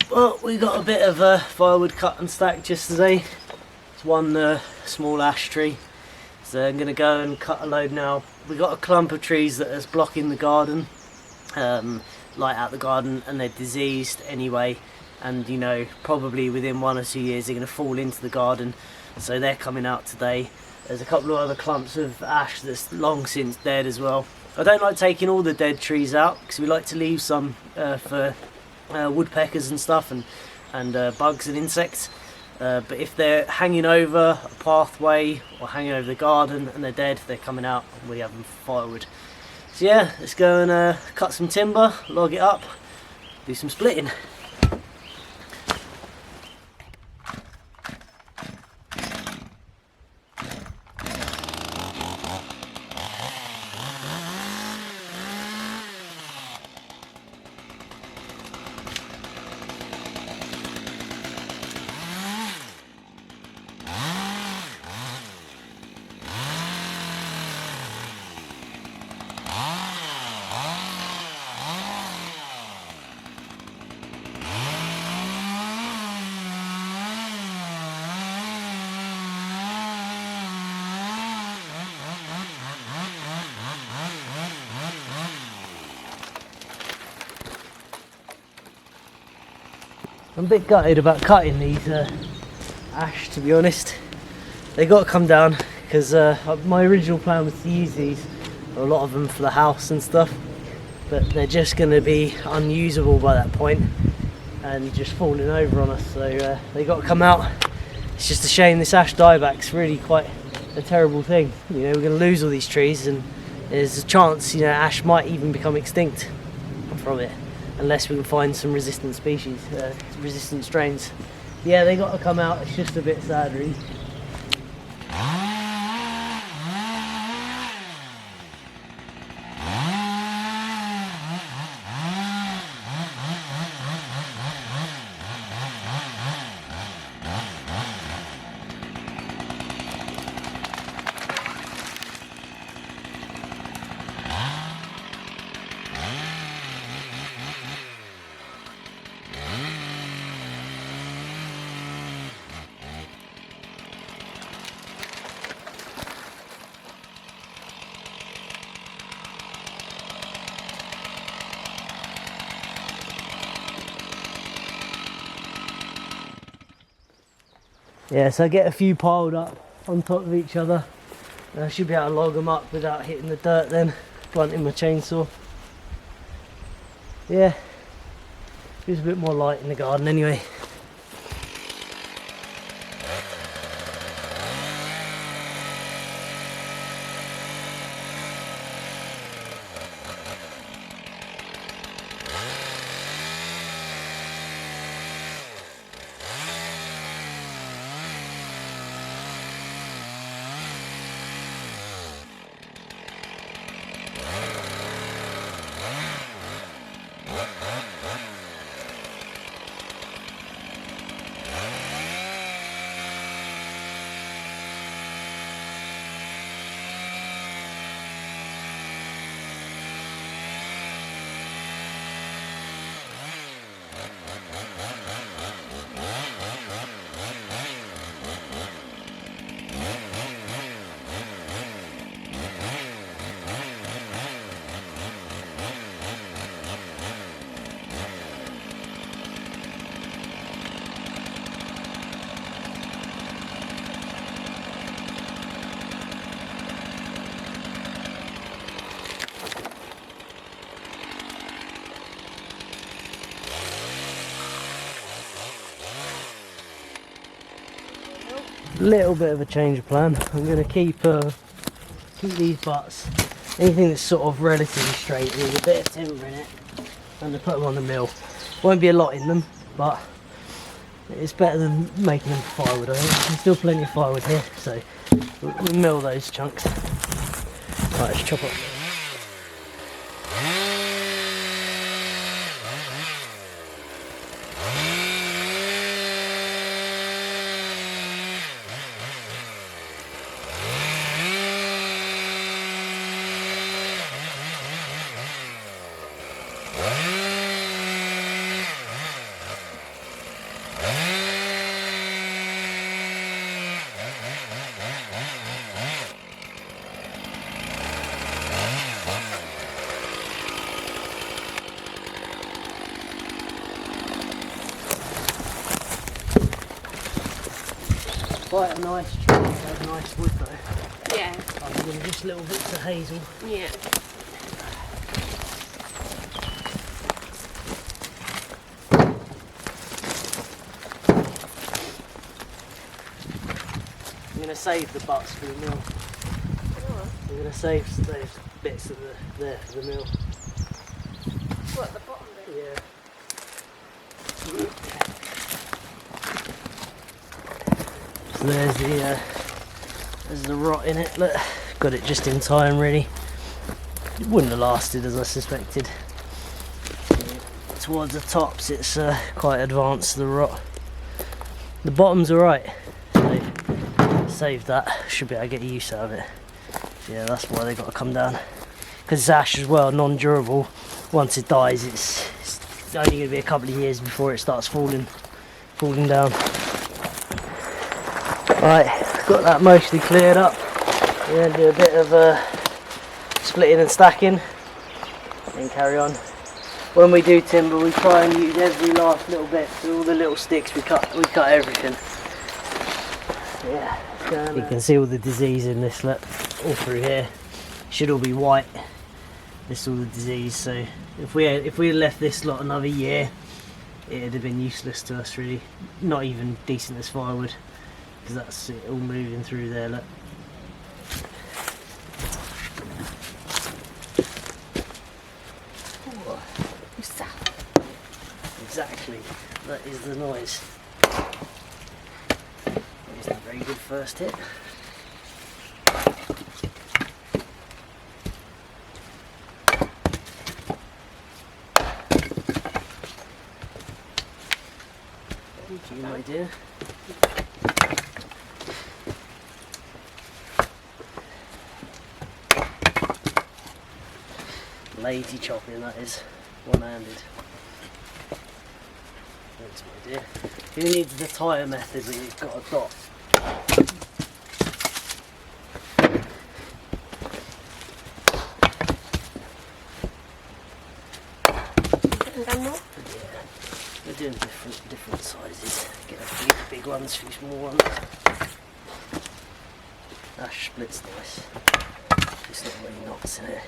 Well, we got a bit of firewood cut and stacked yesterday. It's one small ash tree, so I'm going to go and cut a load now. We got a clump of trees that is blocking the garden, light out the garden, and they're diseased anyway, and you know, probably within 1 or 2 years they're going to fall into the garden, so they're coming out today. There's a couple of other clumps of ash that's long since dead as well. I don't like taking all the dead trees out because we like to leave some for woodpeckers and stuff, and bugs and insects. But if they're hanging over a pathway or hanging over the garden and they're dead, they're coming out and we have them for firewood. So yeah, let's go and cut some timber, log it up, do some splitting. I'm a bit gutted about cutting these ash, to be honest. They got to come down because my original plan was to use these, a lot of them, for the house and stuff, but they're just going to be unusable by that point and just falling over on us, so they got to come out. It's just a shame. This ash dieback's really quite a terrible thing. You know, we're going to lose all these trees, and there's a chance, you know, ash might even become extinct from it, unless we can find some resistant species, resistant strains. Yeah, they got to come out. It's just a bit sad, really. Yeah, so I get a few piled up on top of each other, and I should be able to log them up without hitting the dirt then, blunting my chainsaw. Yeah, feels a bit more light in the garden anyway. Little bit of a change of plan. I'm going to keep these butts. Anything that's sort of relatively straight with a bit of timber in it, and to put them on the mill. Won't be a lot in them, but it's better than making them for firewood. I think there's still plenty of firewood here, so we'll mill those chunks. Right, let's chop up. Quite a nice tree, a nice wood though. Yeah. Other than just little bits of hazel. Yeah. I'm going to save the butts for the mill. I'm going to save those bits of there for the mill. What, the bottom bit? Yeah. So there's the rot in it. Look, got it just in time really. It wouldn't have lasted as I suspected. Towards the tops it's quite advanced, the rot. The bottom's alright. So save that, should be able to get use out of it. Yeah, that's why they got to come down. Because it's ash as well, non-durable. Once it dies, it's only going to be a couple of years before it starts falling down. Right, got that mostly cleared up. We're going to do a bit of splitting and stacking, and carry on. When we do timber, we try and use every last little bit. So all the little sticks, we cut everything. Yeah. You can see all the disease in this, look, all through here. Should all be white. This is all the disease. So if we had left this lot another year, it'd have been useless to us really. Not even decent as firewood, because that's it all moving through there. Look. Exactly. That is the noise. Isn't a very good first hit. Thank you, my dear. Lazy chopping, that is. One-handed. Thanks, my dear. Who needs the tyre method when you've got a dot? Yeah. We're doing different sizes. Get a few big ones, a few small ones. Ash split's nice. It's not really knots in it.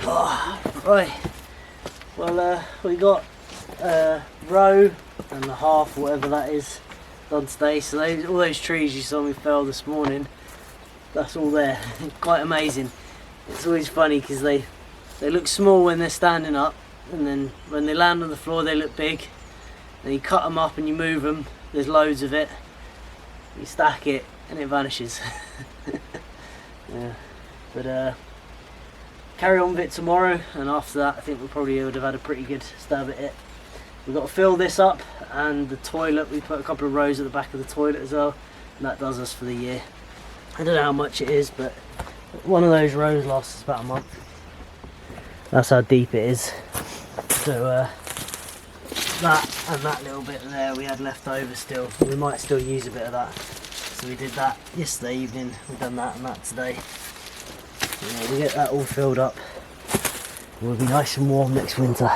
Oh, right, well we got row and a half, whatever that is, done today. So all those trees you saw me fell this morning, that's all there. Quite amazing. It's always funny because they look small when they're standing up, and then when they land on the floor they look big. Then you cut them up and you move them, there's loads of it. You stack it and it vanishes. Yeah. But carry on with it tomorrow, and after that I think we probably would have had a pretty good stab at it. We've got to fill this up, and the toilet, we put a couple of rows at the back of the toilet as well, and that does us for the year. I don't know how much it is, but one of those rows lasts about a month. That's how deep it is. So that and that little bit there we had left over still. We might still use a bit of that. So we did that yesterday evening, we've done that and that today. Yeah, we get that all filled up. We'll be nice and warm next winter.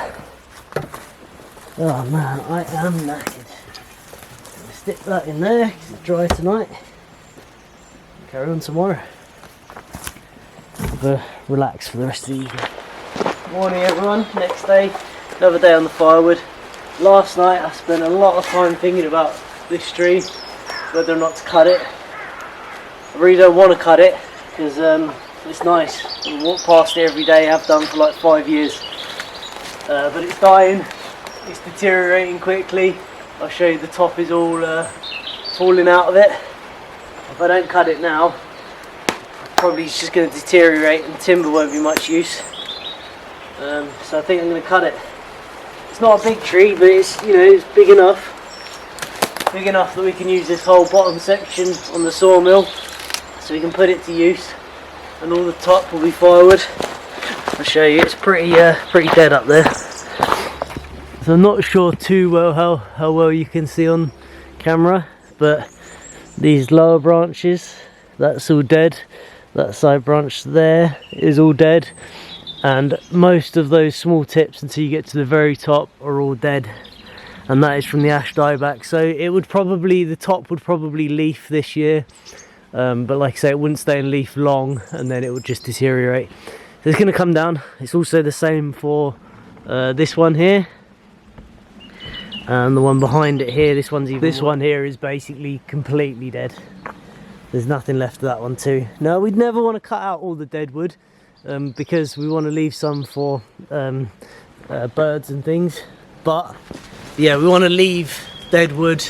Oh man, I am knackered. I'll stick that in there because it's dry tonight. Carry on tomorrow. Relax for the rest of the evening. Morning everyone, next day, another day on the firewood. Last night I spent a lot of time thinking about this tree, whether or not to cut it. I really don't want to cut it because it's nice. I walk past it every day, have done for like 5 years. But it's dying, it's deteriorating quickly. I'll show you the top is all falling out of it. If I don't cut it now, probably it's just going to deteriorate and timber won't be much use. So I think I'm going to cut it. It's not a big tree, but it's, you know, it's big enough that we can use this whole bottom section on the sawmill, so we can put it to use, and all the top will be firewood. I'll show you. It's pretty dead up there. So I'm not sure too well how well you can see on camera, but these lower branches, that's all dead. That side branch there is all dead, and most of those small tips until you get to the very top are all dead, and that is from the ash dieback. So it would probably, the top would probably leaf this year, but like I say, it wouldn't stay in leaf long and then it would just deteriorate. So it's going to come down. It's also the same for this one here and the one behind it here. This one here is basically completely dead. There's nothing left of that one too. No, we'd never want to cut out all the dead wood because we want to leave some for birds and things. But yeah, we want to leave dead wood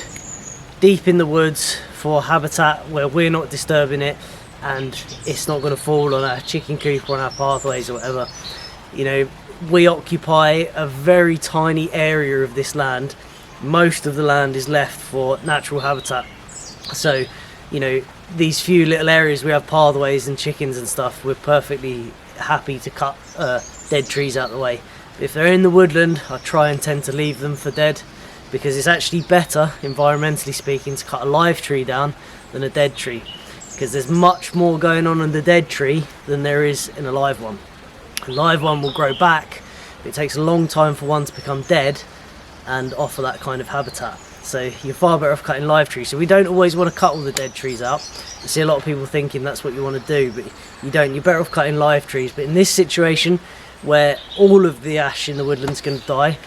deep in the woods for habitat where we're not disturbing it and it's not going to fall on our chicken coop or on our pathways or whatever. You know, we occupy a very tiny area of this land. Most of the land is left for natural habitat. So, you know, these few little areas we have pathways and chickens and stuff, we're perfectly happy to cut dead trees out of the way. If they're in the woodland, I try and tend to leave them for dead, because it's actually better, environmentally speaking, to cut a live tree down than a dead tree, because there's much more going on in the dead tree than there is in a live one. A live one will grow back, but it takes a long time for one to become dead and offer that kind of habitat. So you're far better off cutting live trees. So we don't always want to cut all the dead trees out. I see a lot of people thinking that's what you want to do, but you don't. You're better off cutting live trees. But in this situation, where all of the ash in the woodland's going to die,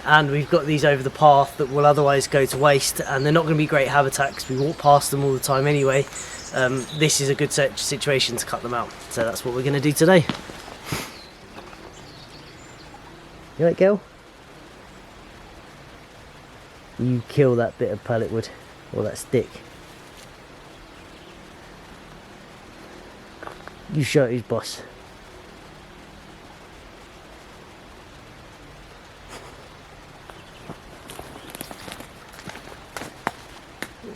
and we've got these over the path that will otherwise go to waste, and they're not going to be great habitat because we walk past them all the time anyway, this is a good situation to cut them out. So that's what we're going to do today. You right, girl? You kill that bit of pallet wood, or that stick. You show his boss.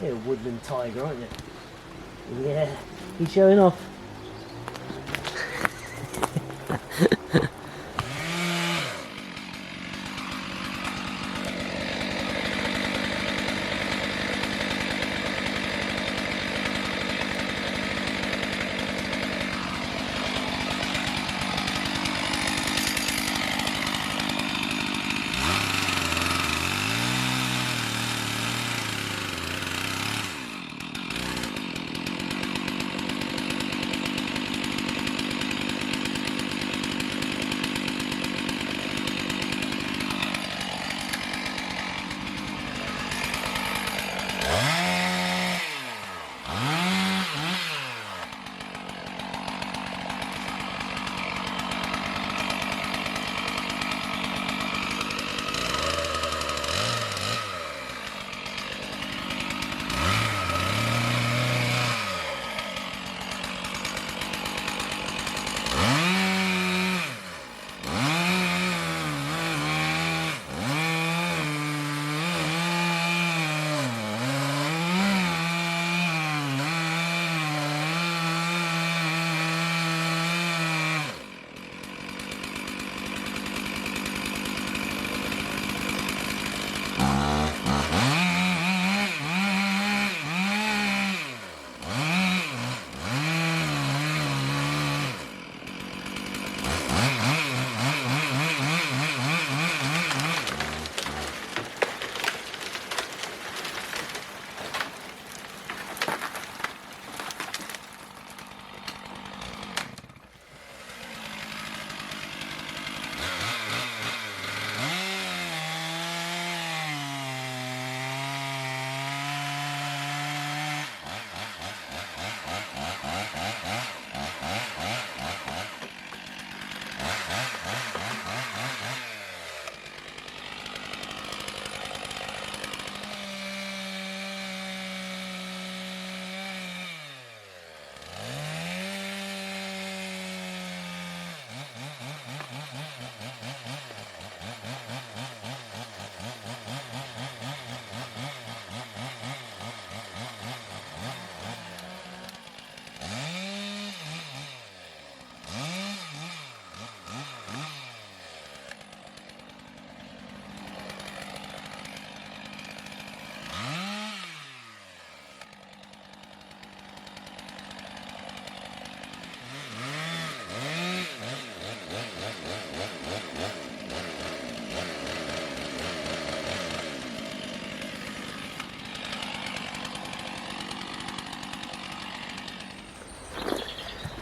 You're a woodland tiger, aren't you? Yeah, he's showing off.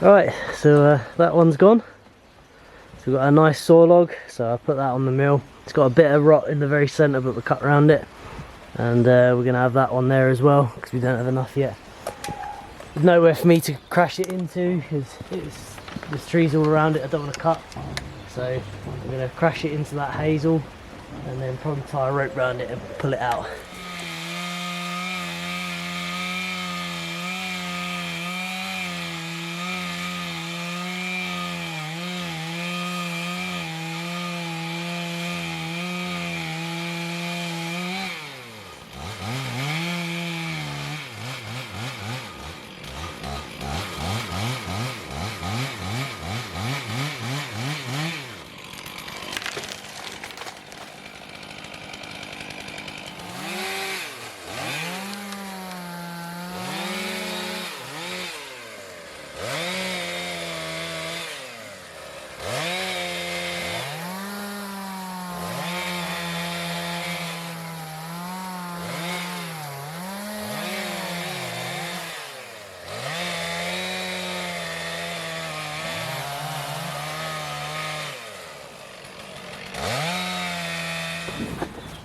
Right, so that one's gone. So we've got a nice saw log, so I put that on the mill. It's got a bit of rot in the very centre, but we cut around it. And we're going to have that one there as well, because we don't have enough yet. There's nowhere for me to crash it into, because there's trees all around it I don't want to cut. So I'm going to crash it into that hazel, and then probably tie a rope around it and pull it out.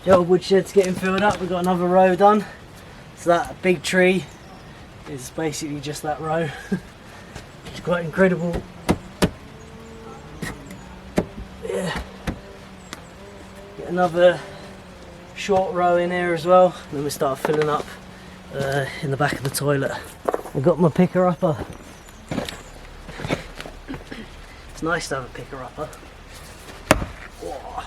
The old woodshed's getting filled up. We've got another row done. So that big tree is basically just that row. It's quite incredible. Yeah. Get another short row in here as well. And then we start filling up in the back of the toilet. I've got my picker upper. It's nice to have a picker upper. Whoa.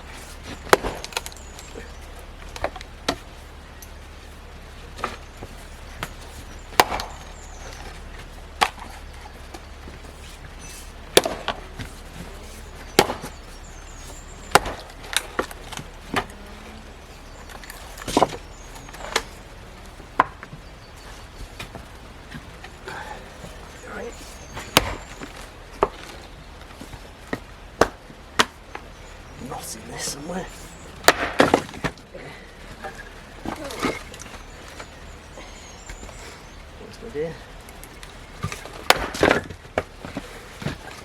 Knot in this somewhere. What's my dear?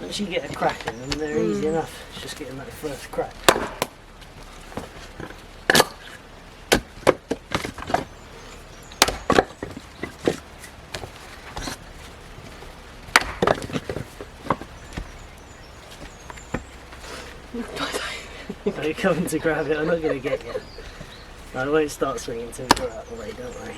Once you get a crack in them, they're easy enough. It's just getting that first crack. Are you coming to grab it? I'm not going to get you. No, I won't start swinging until we're out of the way, don't worry.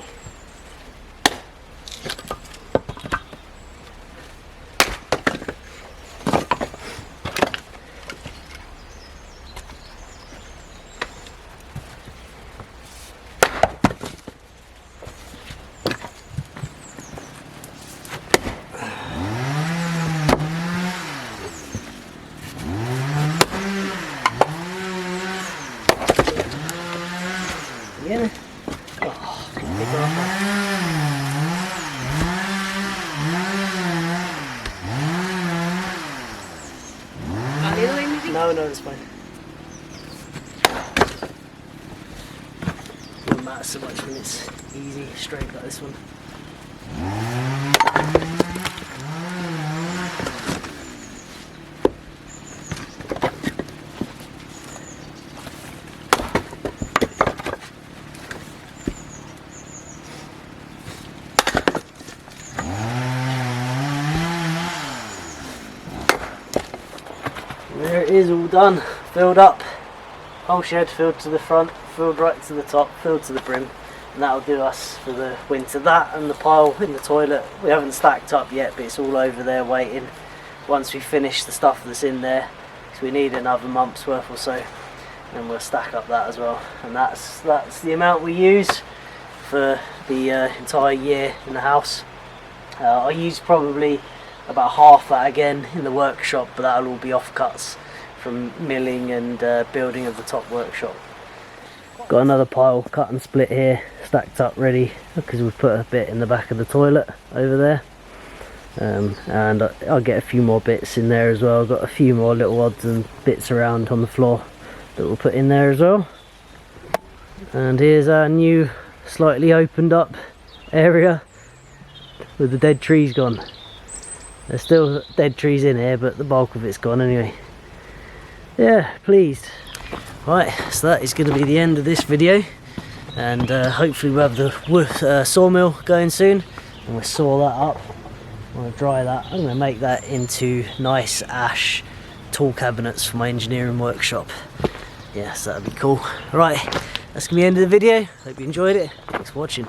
Yeah. Oh, big rubber. No, it's fine. Doesn't matter so much when it's easy, straight like this one. There it is, all done, filled up, whole shed filled to the front, filled right to the top, filled to the brim, and that'll do us for the winter. That and the pile in the toilet, we haven't stacked up yet, but it's all over there waiting. Once we finish the stuff that's in there, so we need another month's worth or so, and we'll stack up that as well. And that's the amount we use for the entire year in the house. I use probably about half that again in the workshop, but that'll all be offcuts from milling and building of the top workshop. Got another pile cut and split here, stacked up ready, because we've put a bit in the back of the toilet over there. And I'll get a few more bits in there as well. I've got a few more little odds and bits around on the floor that we'll put in there as well. And here's our new slightly opened up area with the dead trees gone. There's still dead trees in here, but the bulk of it's gone anyway. Yeah, pleased. Right, so that is going to be the end of this video, and hopefully we'll have the wood, sawmill going soon, and we'll saw that up. I'm going to dry that. I'm going to make that into nice ash tool cabinets for my engineering workshop. Yes, that'd be cool. Right, that's going to be the end of the video. Hope you enjoyed it. Thanks for watching.